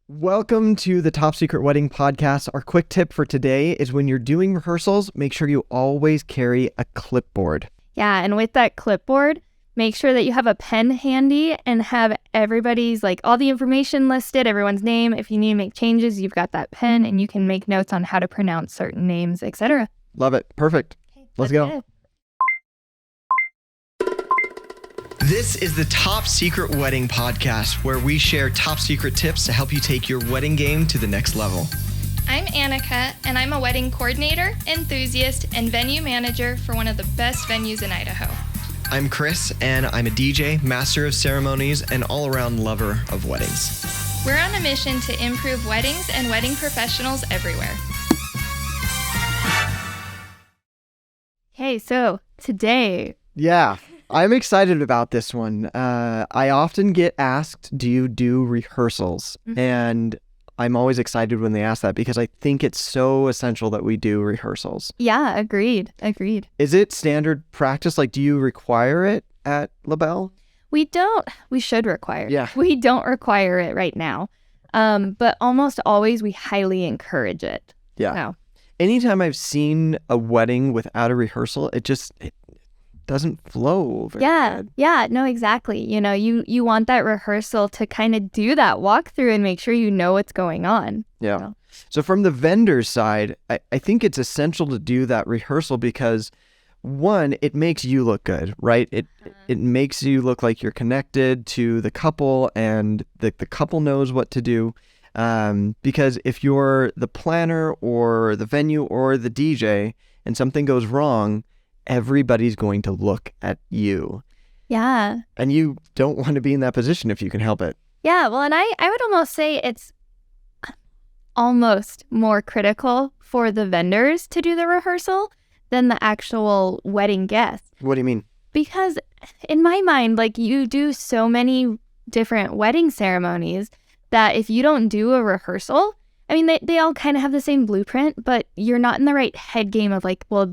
Welcome to the Top Secret Wedding Podcast. Our quick tip for today is when you're doing rehearsals, make sure you always carry a clipboard. Yeah, and with that clipboard, make sure that you have a pen handy and have everybody's, all the information listed, everyone's name. If you need to make changes, you've got that pen and you can make notes on how to pronounce certain names, etc. Love it. Perfect. Okay, Let's go. it. This is the Top Secret Wedding Podcast, where we share top secret tips to help you take your wedding game to the next level. I'm Annika, and I'm a wedding coordinator, enthusiast, and venue manager for one of the best venues in Idaho. I'm Chris, and I'm a DJ, master of ceremonies, and all-around lover of weddings. We're on a mission to improve weddings and wedding professionals everywhere. Okay, so today... Yeah, I'm excited about this one. I often get asked, do you do rehearsals? Mm-hmm. And I'm always excited when they ask that because I think it's so essential that we do rehearsals. Yeah, agreed. Is it standard practice? Do you require it at LaBelle? We should require it. Yeah. We don't require it right now. But almost always we highly encourage it. Yeah. So. Anytime I've seen a wedding without a rehearsal, it doesn't flow very good. Yeah, no, exactly. You want that rehearsal to kind of do that walkthrough and make sure you know what's going on. Yeah. So from the vendor's side, I think it's essential to do that rehearsal because, one, it makes you look good, right? It makes you look like you're connected to the couple and the couple knows what to do. Because if you're the planner or the venue or the DJ and something goes wrong, everybody's going to look at you. Yeah. And you don't want to be in that position if you can help it. Yeah, well, and I would almost say it's almost more critical for the vendors to do the rehearsal than the actual wedding guests. What do you mean? Because in my mind, you do so many different wedding ceremonies that if you don't do a rehearsal, I mean, they all kind of have the same blueprint, but you're not in the right head game of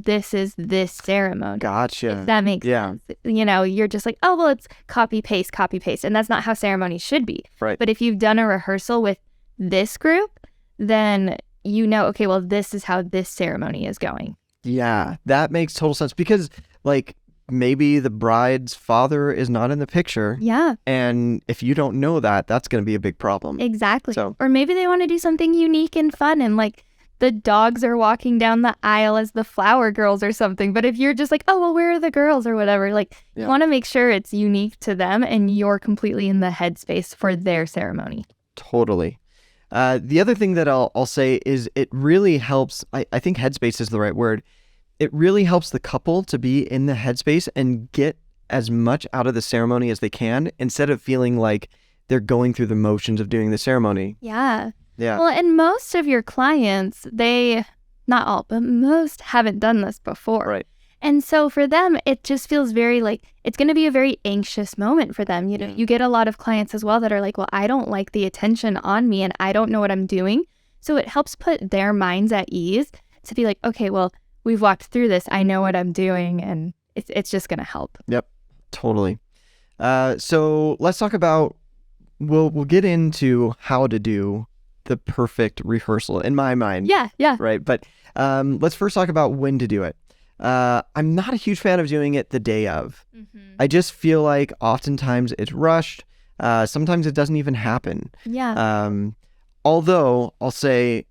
this is this ceremony. Gotcha. If that makes sense. You're just oh, well, it's copy, paste. And that's not how ceremonies should be. Right. But if you've done a rehearsal with this group, then okay, well, this is how this ceremony is going. Yeah, that makes total sense because maybe the bride's father is not in the picture. Yeah. And if you don't know that, that's going to be a big problem. Exactly. So, or maybe they want to do something unique and fun and the dogs are walking down the aisle as the flower girls or something. But if you're just oh, well, where are the girls or whatever, you want to make sure it's unique to them and you're completely in the headspace for their ceremony. Totally. The other thing that I'll say is it really helps. I think headspace is the right word. It really helps the couple to be in the headspace and get as much out of the ceremony as they can instead of feeling like they're going through the motions of doing the ceremony. Yeah. Yeah. Well, and most of your clients, not all, but most haven't done this before. Right. And so for them, it just feels very it's going to be a very anxious moment for them. You get a lot of clients as well that are well, I don't like the attention on me and I don't know what I'm doing. So it helps put their minds at ease to be okay, well, we've walked through this. I know what I'm doing, and it's just going to help. Yep, totally. So let's talk about, we'll get into how to do the perfect rehearsal in my mind. Yeah. Right, but let's first talk about when to do it. I'm not a huge fan of doing it the day of. Mm-hmm. I just feel like oftentimes it's rushed. Sometimes it doesn't even happen. Yeah. Although I'll say,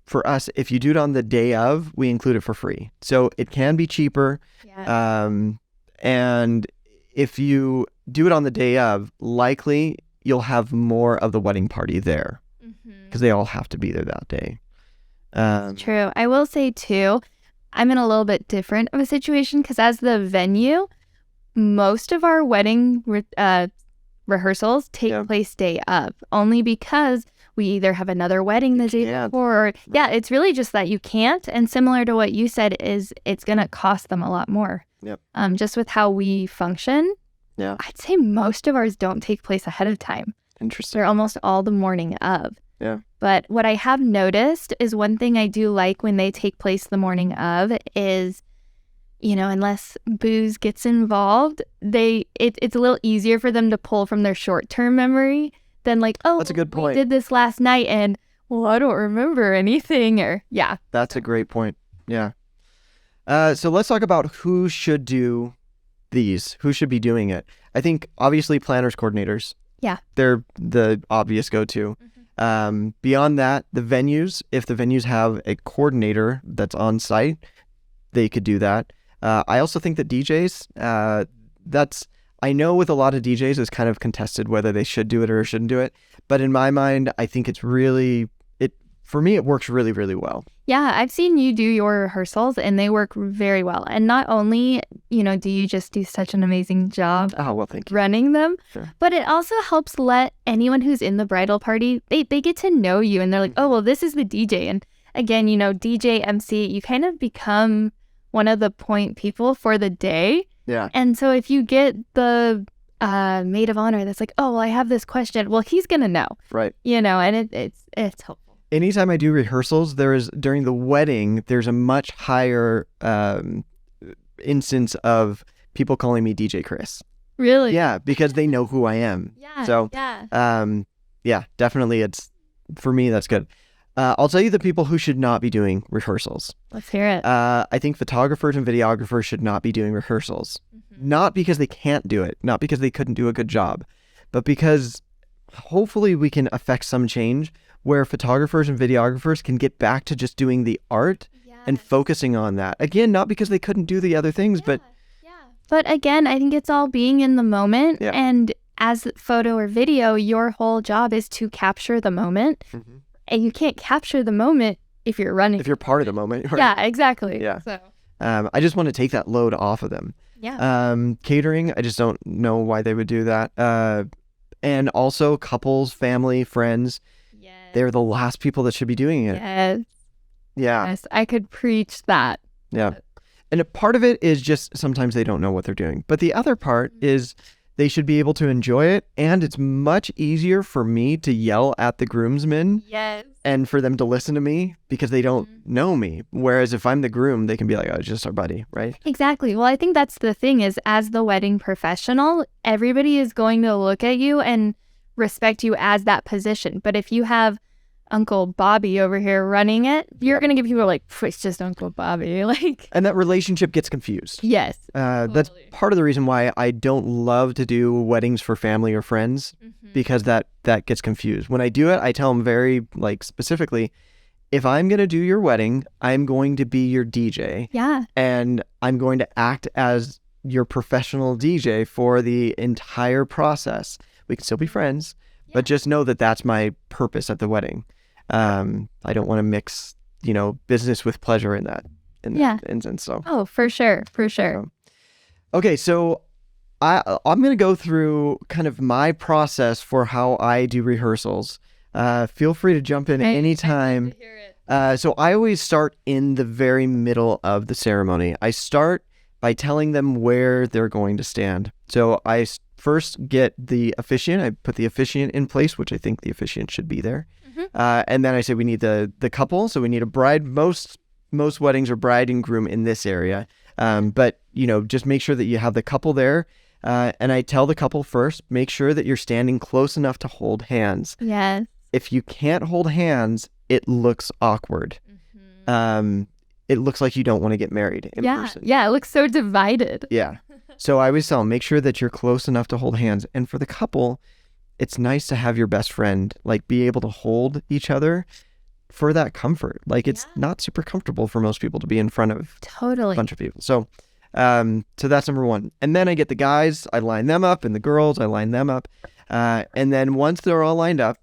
for us, if you do it on the day of, we include it for free. So it can be cheaper. Yeah. And if you do it on the day of, likely you'll have more of the wedding party there because they all have to be there that day. True. I will say, too, I'm in a little bit different of a situation because as the venue, most of our wedding rehearsals take place day of, only because we either have another wedding the day before, or it's really just that you can't. And similar to what you said, is it's going to cost them a lot more. Yep. Just with how we function, I'd say most of ours don't take place ahead of time. Interesting. They're almost all the morning of. Yeah. But what I have noticed is one thing I do like when they take place the morning of is, unless booze gets involved, it's a little easier for them to pull from their short-term memory than like, oh, That's a good we point. did this last night and, well, I don't remember anything, or yeah. That's a great point. Yeah. So let's talk about who should do these, who should be doing it. I think obviously planners, coordinators. Yeah. They're the obvious go-to. Beyond that, the venues, if the venues have a coordinator that's on site, they could do that. I also think that DJs, I know with a lot of DJs it's kind of contested whether they should do it or shouldn't do it. But in my mind, I think for me, it works really, really well. Yeah, I've seen you do your rehearsals and they work very well. And not only, do you just do such an amazing job Oh, well, thank you. running them, Sure. but it also helps let anyone who's in the bridal party, they get to know you and they're like, oh, well, this is the DJ. And again, DJ, MC, you kind of become one of the point people for the day. Yeah. And so if you get the maid of honor that's like, oh, well, I have this question, well, he's going to know. Right. And it's helpful. Anytime I do rehearsals, during the wedding, there's a much higher instance of people calling me DJ Chris. Really? Yeah, because they know who I am. Yeah. So, yeah, definitely for me, that's good. I'll tell you the people who should not be doing rehearsals. Let's hear it. I think photographers and videographers should not be doing rehearsals. Not because they can't do it, not because they couldn't do a good job, but because hopefully we can affect some change where photographers and videographers can get back to just doing the art and focusing on that. Again, not because they couldn't do the other things, but again, I think it's all being in the moment. Yeah. And as photo or video, your whole job is to capture the moment. And you can't capture the moment if you're running. if you're part of the moment. Right? Yeah, exactly. Yeah. So, I just want to take that load off of them. yeah. Catering, I just don't know why they would do that. And also couples, family, friends, they're the last people that should be doing it. Yes. Yeah. Yes. I could preach that. Yeah. And a part of it is just sometimes they don't know what they're doing. But the other part is they should be able to enjoy it. And it's much easier for me to yell at the groomsmen Yes. and for them to listen to me because they don't know me. Whereas if I'm the groom, they can be like, oh, it's just our buddy, right? Exactly. Well, I think that's the thing is as the wedding professional, everybody is going to look at you and respect you as that position. But if you have Uncle Bobby over here running it, you're going to give people like, it's just Uncle Bobby. Like, And that relationship gets confused. yes. That's part of the reason why I don't love to do weddings for family or friends because that gets confused. When I do it, I tell them very specifically, if I'm going to do your wedding, I'm going to be your DJ. Yeah. And I'm going to act as your professional DJ for the entire process. We can still be friends, but just know that that's my purpose at the wedding. I don't want to mix, business with pleasure in that instance. So. Oh, for sure. For sure. Okay, so I'm going to go through kind of my process for how I do rehearsals. Feel free to jump in anytime. So I always start in the very middle of the ceremony. I start by telling them where they're going to stand. So I first get the officiant. I put the officiant in place, which I think the officiant should be there. And then I say we need the couple. So we need a bride. Most weddings are bride and groom in this area. But, just make sure that you have the couple there. And I tell the couple first, make sure that you're standing close enough to hold hands. Yes. If you can't hold hands, it looks awkward. It looks like you don't want to get married in person. Yeah, it looks so divided. Yeah. So I always tell them, make sure that you're close enough to hold hands. And for the couple, it's nice to have your best friend, be able to hold each other for that comfort. It's not super comfortable for most people to be in front of Totally. a bunch of people. So that's number one. And then I get the guys, I line them up, and the girls, I line them up. And then once they're all lined up,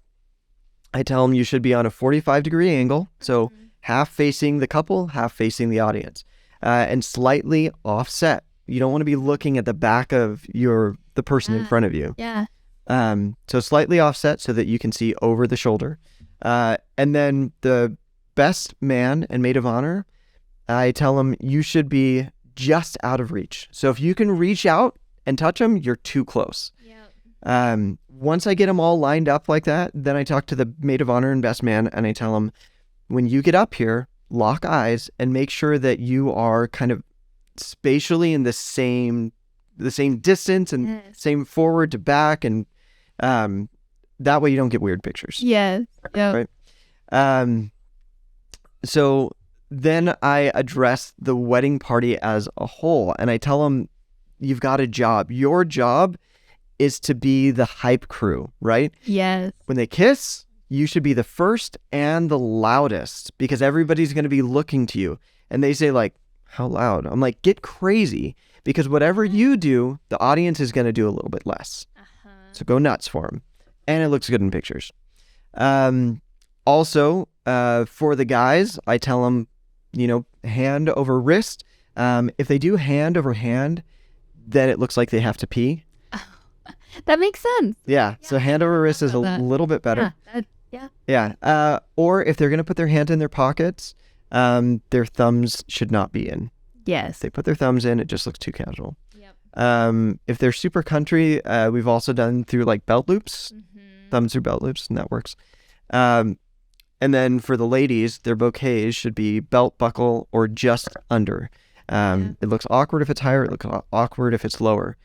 I tell them you should be on a 45-degree angle. So half facing the couple, half facing the audience, and slightly offset. You don't want to be looking at the back of the person in front of you. Yeah. So slightly offset so that you can see over the shoulder. And then the best man and maid of honor, I tell them you should be just out of reach. So if you can reach out and touch them, you're too close. Once I get them all lined up like that, then I talk to the maid of honor and best man and I tell them, when you get up here, lock eyes and make sure that you are kind of spatially in the same distance and same forward to back, and that way you don't get weird pictures. Yes. Yep. Right. So then I address the wedding party as a whole, and I tell them, you've got a job. Your job is to be the hype crew, right? Yes. When they kiss, you should be the first and the loudest, because everybody's going to be looking to you. And they say, like, how loud? I'm like, get crazy, because whatever you do, the audience is going to do a little bit less. So go nuts for them. And it looks good in pictures. Also, for the guys, I tell them, hand over wrist. If they do hand over hand, then it looks like they have to pee. That makes sense. Yeah. So hand over wrist is a little bit better. Yeah. Or if they're going to put their hand in their pockets, their thumbs should not be in. Yes. If they put their thumbs in, it just looks too casual. Yep. If they're super country, we've also done through like belt loops, thumbs through belt loops, and that works. And then for the ladies, their bouquets should be belt buckle or just under. It looks awkward if it's higher. It looks awkward if it's lower.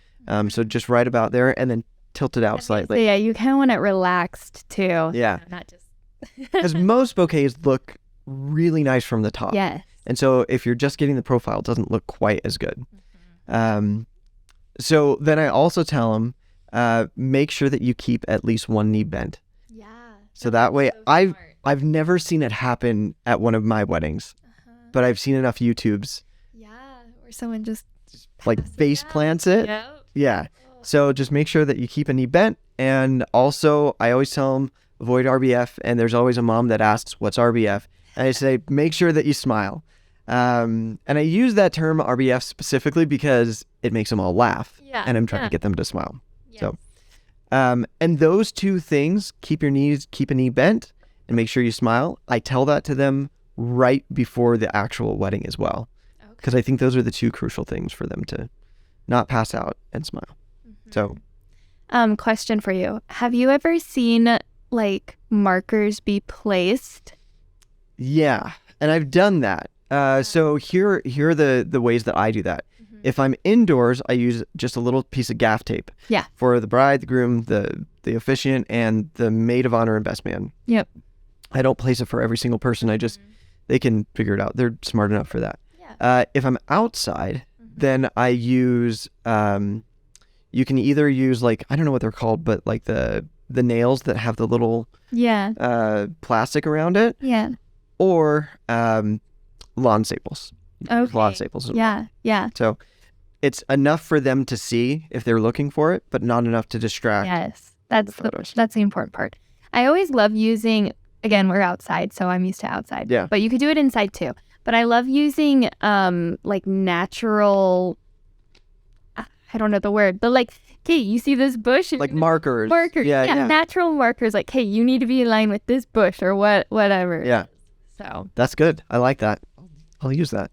So just right about there, and then tilt it out slightly. So yeah, you kind of want it relaxed too. Yeah. Not just. Because most bouquets look really nice from the top. Yes. And so if you're just getting the profile, it doesn't look quite as good. So then I also tell them, make sure that you keep at least one knee bent. Yeah. So that way, I've never seen it happen at one of my weddings, but I've seen enough YouTubes. Yeah, where someone just like face plants it. Yep. Yeah. So just make sure that you keep a knee bent. And also, I always tell them, avoid RBF. And there's always a mom that asks, what's RBF? And I say, make sure that you smile. And I use that term RBF specifically because it makes them all laugh. Yeah. And I'm trying to get them to smile. Yes. So, and those two things, keep a knee bent and make sure you smile. I tell that to them right before the actual wedding as well. Because I think those are the two crucial things for them to not pass out and smile. So, question for you. Have you ever seen like markers be placed? yeah. And I've done that. So here are the ways that I do that. If I'm indoors, I use just a little piece of gaff tape. Yeah. For the bride, the groom, the officiant, and the maid of honor and best man. Yep. I don't place it for every single person. I just, they can figure it out. They're smart enough for that. Yeah. If I'm outside, then I use, you can either use like, I don't know what they're called, but like the nails that have the little plastic around it. Yeah. Or lawn staples. Okay. Lawn staples. Yeah. Yeah. So it's enough for them to see if they're looking for it, but not enough to distract. Yes. the photos. That's the important part. I always love using, again, we're outside, so I'm used to outside. Yeah. But you could do it inside too. But I love using like natural, I don't know the word, but like, okay, you see this bush? Like markers. Markers. Yeah. Natural markers. Like, hey, you need to be in line with this bush or whatever. Yeah. So. That's good. I like that. I'll use that.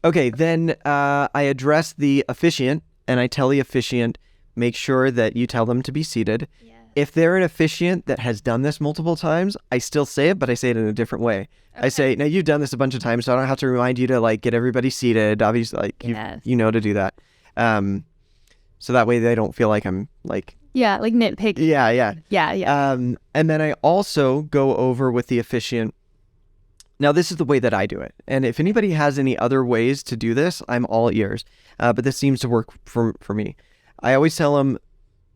Okay, then I address the officiant, and I tell the officiant, make sure that you tell them to be seated. Yeah. If they're an officiant that has done this multiple times, I still say it, but I say it in a different way. Okay. I say, now you've done this a bunch of times, so I don't have to remind you to like get everybody seated. Obviously, like you know to do that. So that way they don't feel like I'm like... Yeah, like nitpicky. Yeah. Yeah. And then I also go over with the officiant. Now, this is the way that I do it. And if anybody has any other ways to do this, I'm all ears. But this seems to work for me. I always tell them,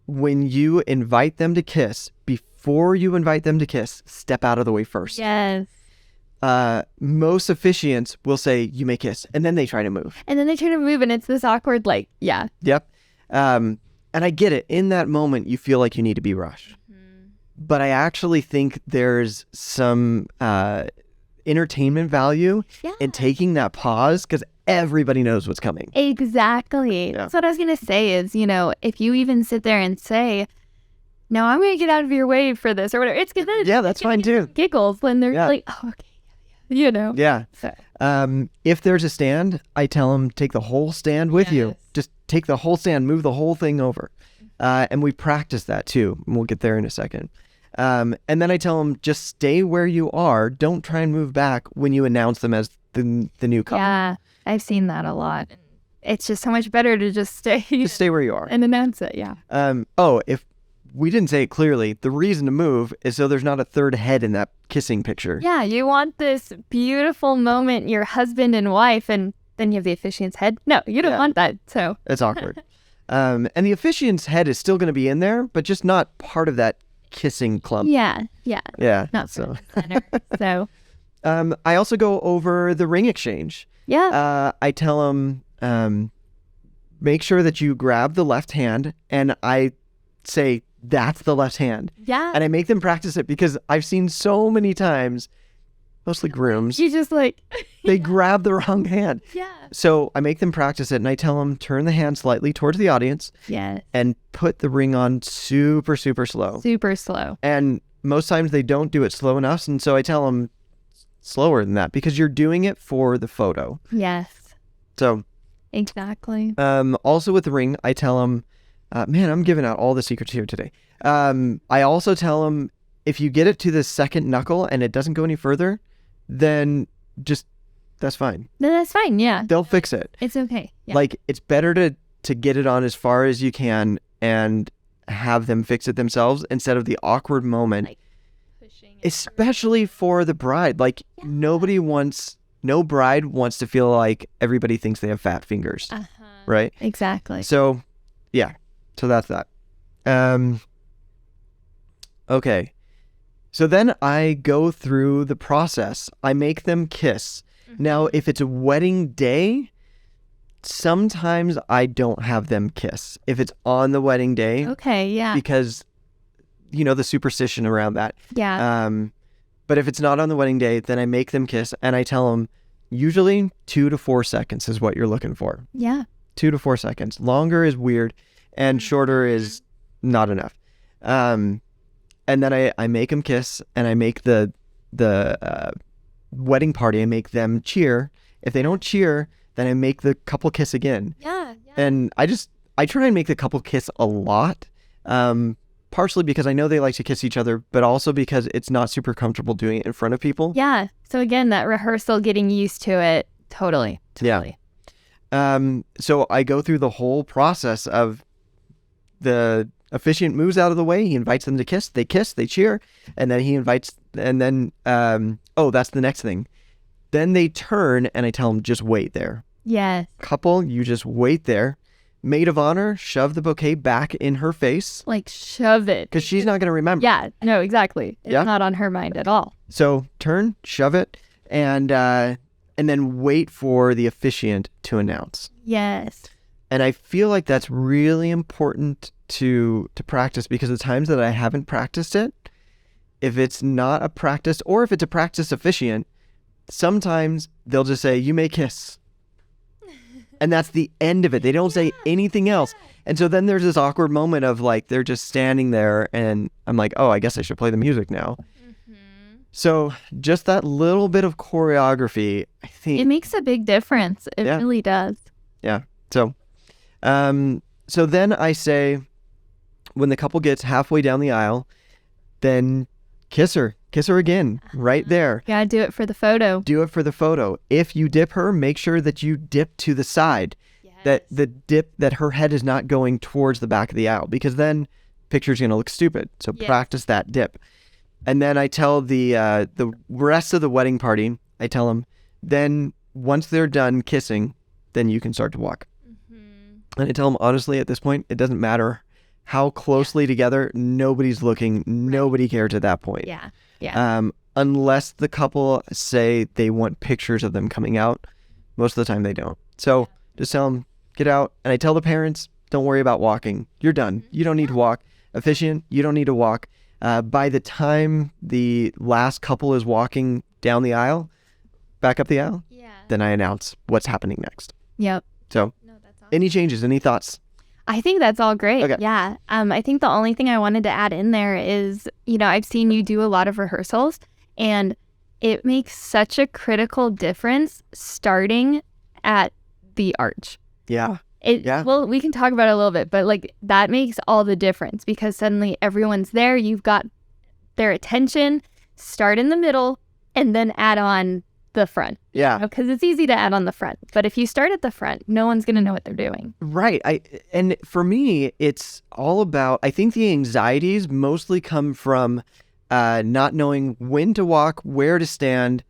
when you invite them to kiss, before you invite them to kiss, step out of the way first. Yes. Most officiants will say, you may kiss, and then they try to move. And it's this awkward, like, yeah. Yep. And I get it. In that moment, you feel like you need to be rushed. Mm-hmm. But I actually think there's some entertainment value in taking that pause, because everybody knows what's coming. Exactly. Yeah. That's what I was going to say is, if you even sit there and say, no, I'm going to get out of your way for this or whatever, it's going to... Yeah, that's fine too. Giggles when they're like, oh, okay. Yeah. So. If there's a stand, I tell them, take the whole stand with you. Just take the whole stand, move the whole thing over. And we practice that too. And we'll get there in a second. And then I tell them, just stay where you are. Don't try and move back when you announce them as the new couple. Yeah, I've seen that a lot. It's just so much better to just stay. Just stay where you are. And announce it, yeah. If we didn't say it clearly. The reason to move is so there's not a third head in that kissing picture. Yeah, you want this beautiful moment, your husband and wife, and then you have the officiant's head. No, you don't want that. So it's awkward. And the officiant's head is still going to be in there, but just not part of that kissing clump. Yeah. Not so. So I also go over the ring exchange. Yeah. I tell them, make sure that you grab the left hand, and I say, that's the left hand. Yeah. And I make them practice it because I've seen so many times, mostly grooms, You just like, they grab the wrong hand. yeah. So I make them practice it, and I tell them, turn the hand slightly towards the audience Yeah. and put the ring on super, super slow. Super slow. And most times they don't do it slow enough. And so I tell them slower than that because you're doing it for the photo. Yes. So Exactly. also with the ring, I tell them, man, I'm giving out all the secrets here today. I also tell them, if you get it to the second knuckle and it doesn't go any further, then just, that's fine. No, that's fine. Yeah. They'll fix it. It's okay. Yeah. Like, it's better to get it on as far as you can and have them fix it themselves instead of the awkward moment, Like pushing especially for the bride. Like, no bride wants to feel like everybody thinks they have fat fingers, right? Exactly. So, yeah. So that's that. Okay. So then I go through the process. I make them kiss. Now, if it's a wedding day, sometimes I don't have them kiss. If it's on the wedding day, Okay. Yeah. because, the superstition around that. Yeah. But if it's not on the wedding day, then I make them kiss, and I tell them, usually 2 to 4 seconds is what you're looking for. Yeah. 2 to 4 seconds. Longer is weird, and shorter is not enough. And then I make them kiss, and I make the wedding party, I make them cheer. If they don't cheer, then I make the couple kiss again. Yeah. And I try and make the couple kiss a lot, partially because I know they like to kiss each other, but also because it's not super comfortable doing it in front of people. Yeah. So again, that rehearsal, getting used to it. Totally. Yeah. So I go through the whole process of the officiant moves out of the way. He invites them to kiss, they cheer, and then he invites, and then, that's the next thing. Then they turn, and I tell them, just wait there. Yes. Couple, you just wait there. Maid of honor, shove the bouquet back in her face. Like shove it. Because she's not going to remember. Yeah. No, exactly. It's not on her mind at all. So turn, shove it, and then wait for the officiant to announce. Yes. And I feel like that's really important to practice, because the times that I haven't practiced it, if it's not a practice, or if it's a practice officiant, sometimes they'll just say, you may kiss. And that's the end of it. They don't say anything else. And so then there's this awkward moment of like, they're just standing there, and I'm like, oh, I guess I should play the music now. So just that little bit of choreography, I think. It makes a big difference. It really does. Yeah. So then I say, when the couple gets halfway down the aisle, then kiss her again, right there. Gotta do it for the photo. Do it for the photo. If you dip her, make sure that you dip to the side, that the dip, that her head is not going towards the back of the aisle, because then picture's going to look stupid. So practice that dip. And then I tell the rest of the wedding party, I tell them, then once they're done kissing, then you can start to walk. And I tell them, honestly, at this point, it doesn't matter how closely together, nobody's looking, nobody cares at that point. Yeah. Unless the couple say they want pictures of them coming out. Most of the time they don't. So just tell them, get out. And I tell the parents, don't worry about walking. You're done. You don't need to walk. Officiant, you don't need to walk. By the time the last couple is walking down the aisle, back up the aisle, then I announce what's happening next. Yep. So any changes, any thoughts? I think that's all great. Okay. Yeah. I think the only thing I wanted to add in there is, I've seen you do a lot of rehearsals, and it makes such a critical difference starting at the arch. Yeah. Well, we can talk about it a little bit, but like that makes all the difference, because suddenly everyone's there. You've got their attention. Start in the middle and then add on the front. Yeah. Because it's easy to add on the front. But if you start at the front, no one's going to know what they're doing. Right. And for me, it's all about, I think the anxieties mostly come from not knowing when to walk, where to stand,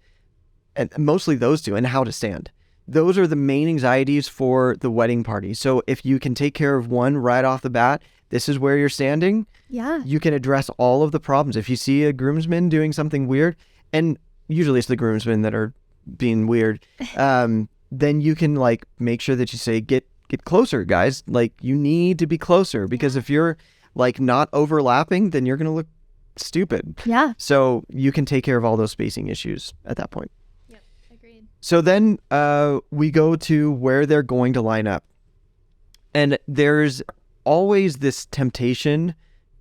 and mostly those two, and how to stand. Those are the main anxieties for the wedding party. So if you can take care of one right off the bat, this is where you're standing. Yeah. You can address all of the problems. If you see a groomsman doing something weird, and usually it's the groomsmen that are being weird, then you can like make sure that you say, get closer, guys. Like you need to be closer, because if you're like not overlapping, then you're going to look stupid. Yeah. So you can take care of all those spacing issues at that point. Yep, agreed. So then we go to where they're going to line up. And there's always this temptation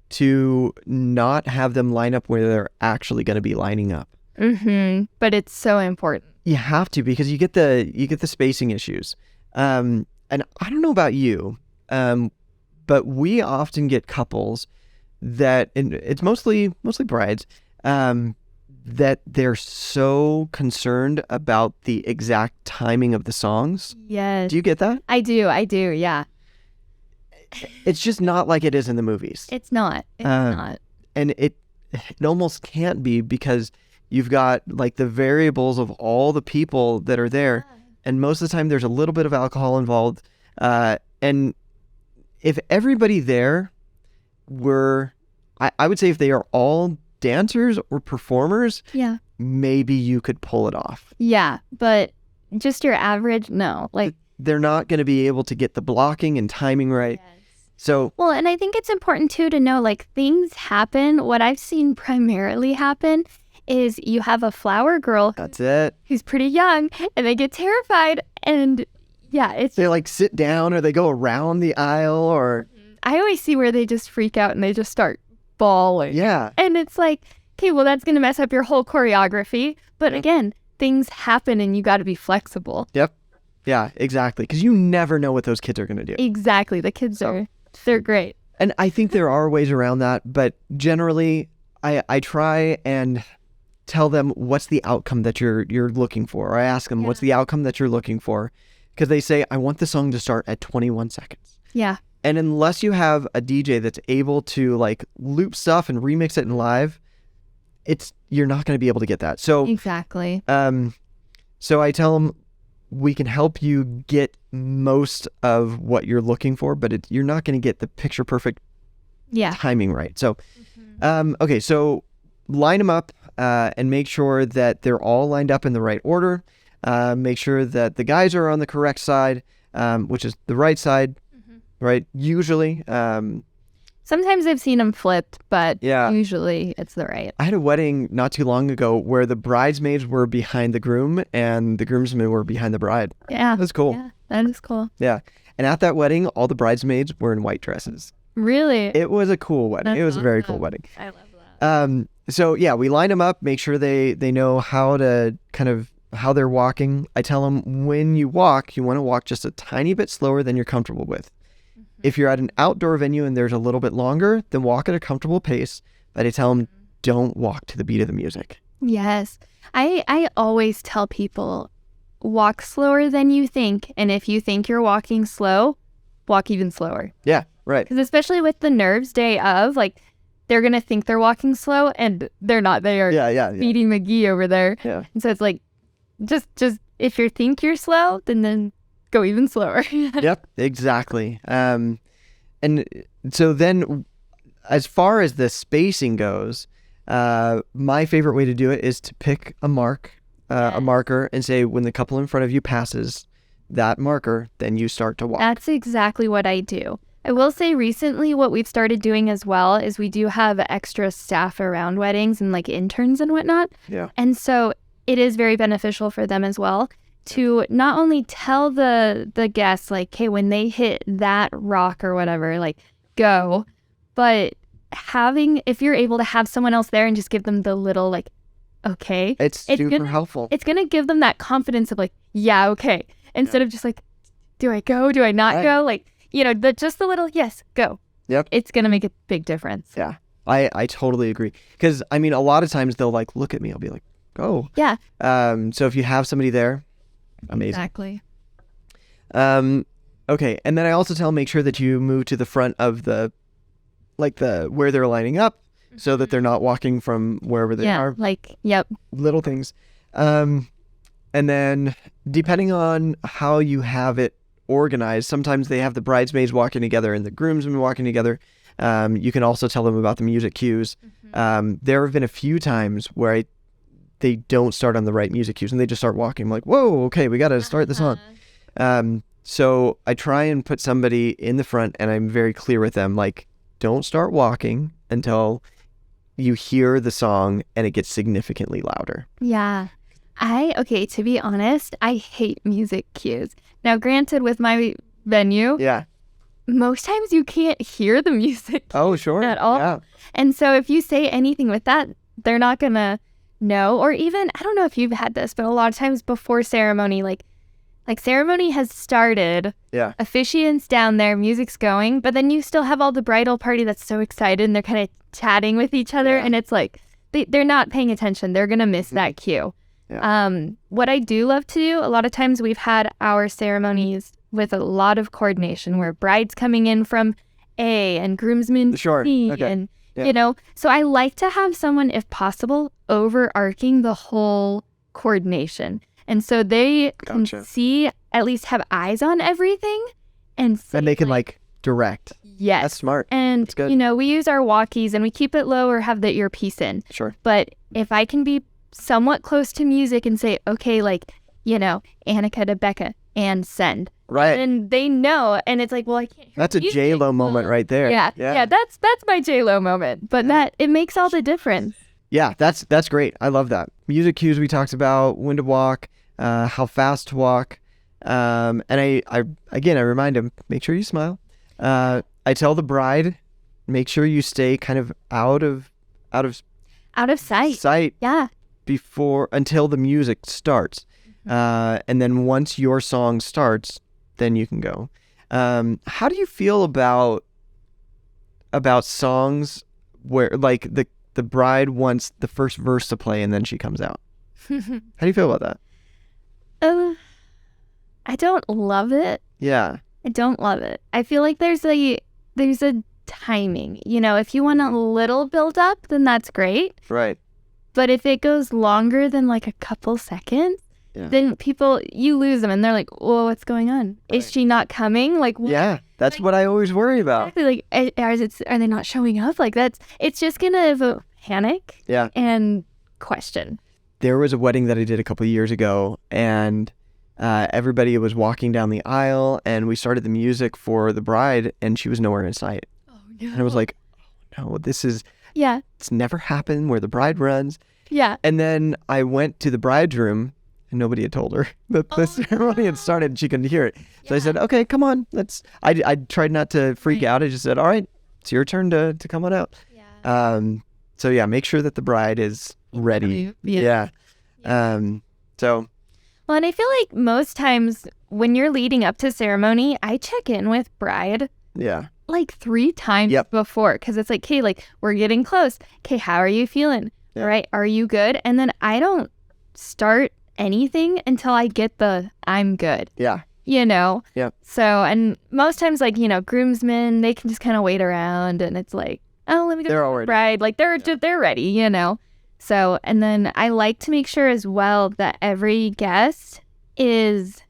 to not have them line up where they're actually going to be lining up. Mm-hmm. But it's so important. You have to, because you get the spacing issues. And I don't know about you, but we often get couples that, and it's mostly brides, that they're so concerned about the exact timing of the songs. Yes. Do you get that? I do. Yeah. It's just not like it is in the movies. It's not. It's not. And it almost can't be, because you've got like the variables of all the people that are there. And most of the time there's a little bit of alcohol involved. And if everybody there were, I would say if they are all dancers or performers, Yeah. maybe you could pull it off. Yeah. But just your average, no. Like, They're not going to be able to get the blocking and timing right. So, well, and I think it's important too to know, like, things happen. What I've seen primarily happen is you have a flower girl that's it. who's pretty young, and they get terrified, and yeah, it's. They like sit down, or they go around the aisle, or I always see where they just freak out and they just start bawling. yeah. And it's like, okay, well, that's going to mess up your whole choreography. But again, things happen and you got to be flexible. Yep. Yeah, exactly. Because you never know what those kids are going to do. Exactly. The kids they're great. And I think there are ways around that, but generally I try and tell them what's the outcome that you're looking for. Or I ask them, what's the outcome that you're looking for? Because they say, I want the song to start at 21 seconds. Yeah. And unless you have a DJ that's able to like loop stuff and remix it in live, you're not going to be able to get that. So Exactly. so I tell them, we can help you get most of what you're looking for, but you're not going to get the picture perfect timing right. So, okay, so line them up and make sure that they're all lined up in the right order. Make sure that the guys are on the correct side, which is the right side, right? Usually. Sometimes I've seen them flipped, but Yeah. usually it's the right. I had a wedding not too long ago where the bridesmaids were behind the groom and the groomsmen were behind the bride. Yeah. That's cool. Yeah, that is cool. Yeah. And at that wedding, all the bridesmaids were in white dresses. Really? It was a cool wedding. That's It was a very awesome. cool wedding. I love that. So yeah, we line them up, make sure they know how to how they're walking. I tell them, when you walk, you want to walk just a tiny bit slower than you're comfortable with. If you're at an outdoor venue and there's a little bit longer, then walk at a comfortable pace. But I tell them, don't walk to the beat of the music. Yes. I always tell people, walk slower than you think. And if you think you're walking slow, walk even slower. Yeah, right. Because especially with the nerves day of, like, they're going to think they're walking slow and they're not. They are Yeah. feeding McGee over there. Yeah. And so it's like, just if you think you're slow, then go even slower. Yep, exactly. And so then, as far as the spacing goes, my favorite way to do it is to pick a marker, and say, when the couple in front of you passes that marker, then you start to walk. That's exactly what I do. I will say recently what we've started doing as well is we do have extra staff around weddings and like interns and whatnot. Yeah. And so it is very beneficial for them as well to not only tell the guests, like, hey, when they hit that rock or whatever, like, go, but if you're able to have someone else there and just give them the little, like, okay. It's super gonna, helpful. It's going to give them that confidence of like, yeah, okay. Instead of just like, do I go? Do I not go? Like, just the little, yes, go. Yep. It's going to make a big difference. Yeah. I totally agree. Because, I mean, a lot of times they'll like look at me. I'll be like, go. Yeah. So if you have somebody there, amazing. Exactly. Okay, and then I also tell them make sure that you move to the front of the where they're lining up, so that they're not walking from wherever they are. Yep. Little things. And then depending on how you have it organized, sometimes they have the bridesmaids walking together and the groomsmen walking together. You can also tell them about the music cues. There have been a few times where they don't start on the right music cues and they just start walking. I'm like, whoa, okay, we got to start the song. So I try and put somebody in the front, and I'm very clear with them, like, don't start walking until you hear the song and it gets significantly louder. Yeah. To be honest, I hate music cues. Now, granted, with my venue, most times you can't hear the music at all. Yeah. And so if you say anything with that, they're not going to know. Or even, I don't know if you've had this, but a lot of times before ceremony, like ceremony has started, officiant's down there, music's going, but then you still have all the bridal party that's so excited and they're kind of chatting with each other, and it's like they're not paying attention. They're going to miss that cue. What I do love to do, a lot of times we've had our ceremonies with a lot of coordination where bride's coming in from A and groomsmen C, and so I like to have someone, if possible, overarching the whole coordination. And so they can see, at least have eyes on everything, and they can direct. Yes. That's smart. And, that's good. We use our walkies and we keep it low or have the earpiece in. Sure. But if I can be somewhat close to music and say, okay, Annika to Becca and send. Right. And they know, and it's like, well, I can't hear That's a J-Lo moment right there. Yeah, that's my J-Lo moment. But it makes all the difference. Yeah, that's great. I love that. Music cues we talked about, when to walk, how fast to walk. And I remind them, make sure you smile. I tell the bride, make sure you stay kind of out of sight. Yeah. Until the music starts. And then once your song starts, then you can go. How do you feel about songs where the bride wants the first verse to play and then she comes out? How do you feel about that? I don't love it. Yeah. I don't love it. I feel like there's a timing. If you want a little build up, then that's great. Right. But if it goes longer than a couple seconds, then you lose them and they're like, well, what's going on? Right. Is she not coming? What? Yeah, that's what I always worry about. Exactly. Are they not showing up? It's just going to evoke panic and question. There was a wedding that I did a couple of years ago, and everybody was walking down the aisle, and we started the music for the bride, and she was nowhere in sight. Oh, no. And I was like, oh, no, this is... Yeah. It's never happened where the bride runs. Yeah. And then I went to the bride's room, and nobody had told her that the ceremony had started and she couldn't hear it. So I said, okay, come on. I tried not to freak out. I just said, all right, it's your turn to come on out. Yeah. So yeah, make sure that the bride is ready. Yeah. Well, and I feel like most times when you're leading up to ceremony, I check in with bride. Yeah. 3 times before, because it's like, okay, we're getting close. Okay, how are you feeling? Yeah. All right, are you good? And then I don't start anything until I get the I'm good. Yeah. Yeah. So, and most times, groomsmen, they can just kind of wait around, and it's like, oh, let me go to the bride. They're ready, So, and then I like to make sure as well that every guest is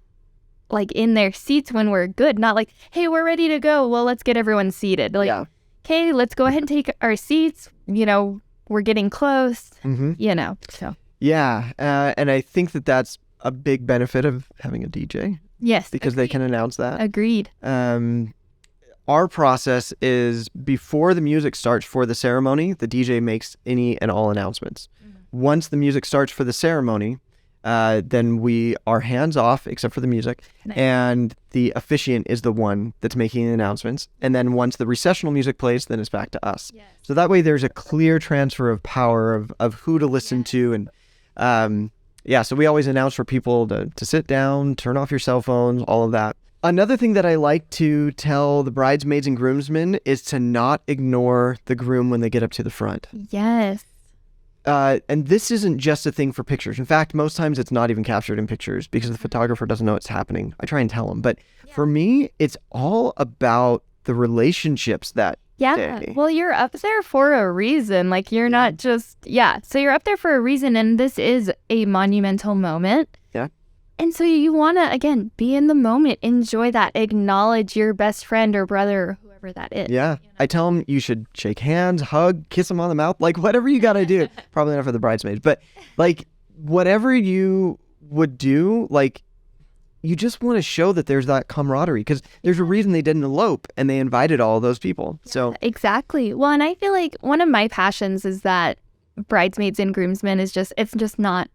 in their seats when we're good, not hey, we're ready to go. Well, let's get everyone seated. Okay, let's go ahead and take our seats. We're getting close, so. Yeah. And I think that that's a big benefit of having a DJ. Yes. Because they can announce that. Agreed. Our process is before the music starts for the ceremony, the DJ makes any and all announcements. Once the music starts for the ceremony, then we are hands off except for the music. Nice. And the officiant is the one that's making the announcements. And then once the recessional music plays, then it's back to us. Yes. So that way there's a clear transfer of power of who to listen to. And so we always announce for people to sit down, turn off your cell phones, all of that. Another thing that I like to tell the bridesmaids and groomsmen is to not ignore the groom when they get up to the front. Yes. and this isn't just a thing for pictures. In fact, most times it's not even captured in pictures because the photographer doesn't know it's happening. I try and tell them. But for me, it's all about the relationships that day. Well, you're up there for a reason. Like, you're not just, so you're up there for a reason, and this is a monumental moment. Yeah. And so you want to, again, be in the moment, enjoy that, acknowledge your best friend or brother or whoever that is. Yeah. I tell them you should shake hands, hug, kiss them on the mouth, like whatever you got to do. Probably not for the bridesmaids, but like whatever you would do, like you just want to show that there's that camaraderie because there's a reason they didn't elope and they invited all those people. So exactly. Well, and I feel like one of my passions is that bridesmaids and groomsmen is just, it's just not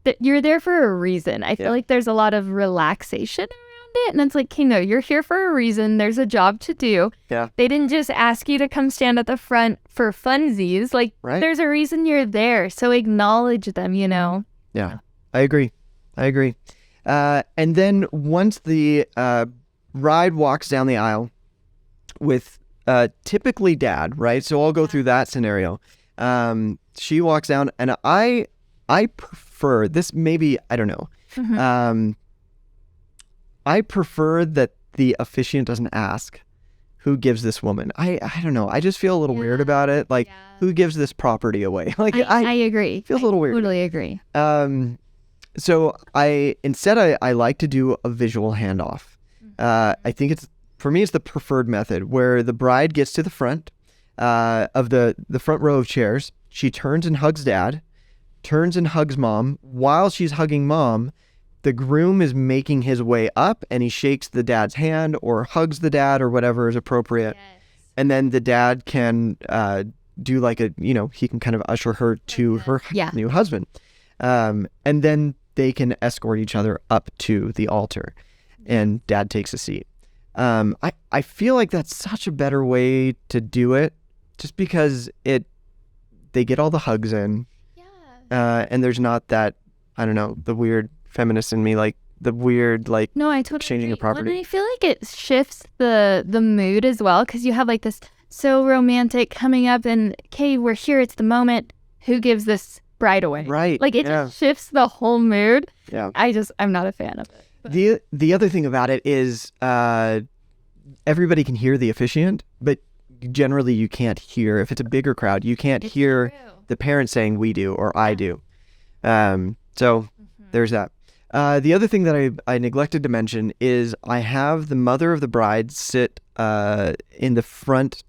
that you're there for a reason. I feel like there's a lot of relaxation around it. And it's like, okay, no, you're here for a reason. There's a job to do. Yeah. They didn't just ask you to come stand at the front for funsies. Like, there's a reason you're there. So acknowledge them, you know? Yeah, I agree. And then once the bride walks down the aisle with typically dad, right? So I'll go through that scenario. She walks down, and I prefer this. Maybe I don't know. Mm-hmm. I prefer that the officiant doesn't ask who gives this woman. I don't know. I just feel a little weird about it. Like who gives this property away? Like I agree. Feels a little weird. Totally agree. So I like to do a visual handoff. I think for me it's the preferred method where the bride gets to the front of the front row of chairs. She turns and hugs dad, turns and hugs mom. While she's hugging mom, the groom is making his way up and he shakes the dad's hand or hugs the dad or whatever is appropriate. Yes. And then the dad can do like he can kind of usher her to her new husband. And then they can escort each other up to the altar and dad takes a seat. I feel like that's such a better way to do it just because they get all the hugs in. Yeah. And there's not that, I don't know, the weird feminist in me, like the weird, like, no, I totally exchanging agree. of property. Well, I feel like it shifts the mood as well because you have like this so romantic coming up and, okay, we're here, it's the moment. Who gives this bride away? Right. Like it just shifts the whole mood. Yeah. I'm not a fan of it. The other thing about it is everybody can hear the officiant, but generally you can't hear, if it's a bigger crowd, you can't hear the parents saying we do or I do. So there's that. The other thing that I neglected to mention is I have the mother of the bride sit in the front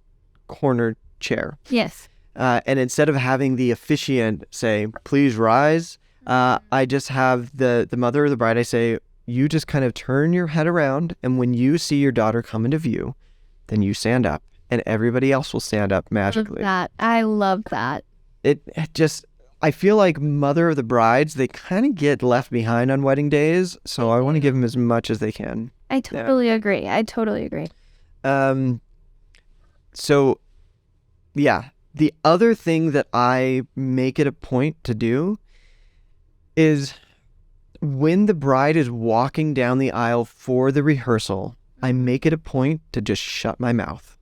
corner chair. Yes. And instead of having the officiant say, please rise, I just have the mother of the bride, I say, you just kind of turn your head around, and when you see your daughter come into view, then you stand up, and everybody else will stand up magically. I love that. It just, I feel like mother of the brides, they kind of get left behind on wedding days, so I want to give them as much as they can. I totally agree. So, yeah. The other thing that I make it a point to do is when the bride is walking down the aisle for the rehearsal, I make it a point to just shut my mouth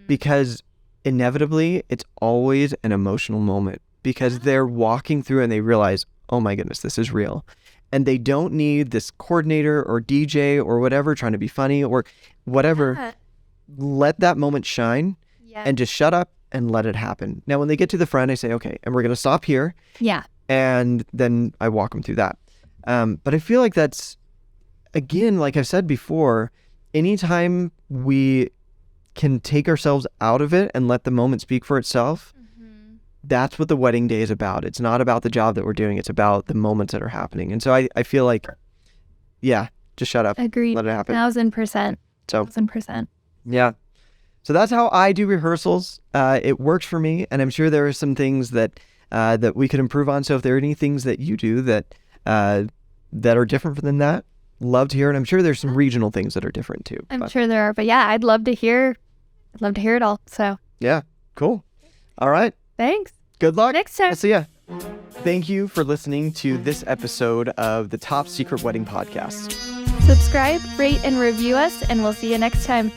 because inevitably it's always an emotional moment because they're walking through and they realize, oh my goodness, this is real. And they don't need this coordinator or DJ or whatever trying to be funny or whatever. Yeah. Let that moment shine and just shut up and let it happen. Now, when they get to the front, I say, okay, and we're going to stop here. Yeah. And then I walk them through that. But I feel like that's, again, like I've said before, anytime we can take ourselves out of it and let the moment speak for itself, that's what the wedding day is about. It's not about the job that we're doing. It's about the moments that are happening. And so I feel like, just shut up. Agreed. Let it happen. 1,000%. So 1,000%. Yeah. So that's how I do rehearsals. It works for me, and I'm sure there are some things that we could improve on. So if there are any things that you do that are different than that, love to hear it. I'm sure there's some regional things that are different too. I'm sure there are, but yeah, I'd love to hear it all. So yeah, cool. All right. Thanks. Good luck. Next time. I'll see ya. Thank you for listening to this episode of the Top Secret Wedding Podcast. Subscribe, rate, and review us, and we'll see you next time.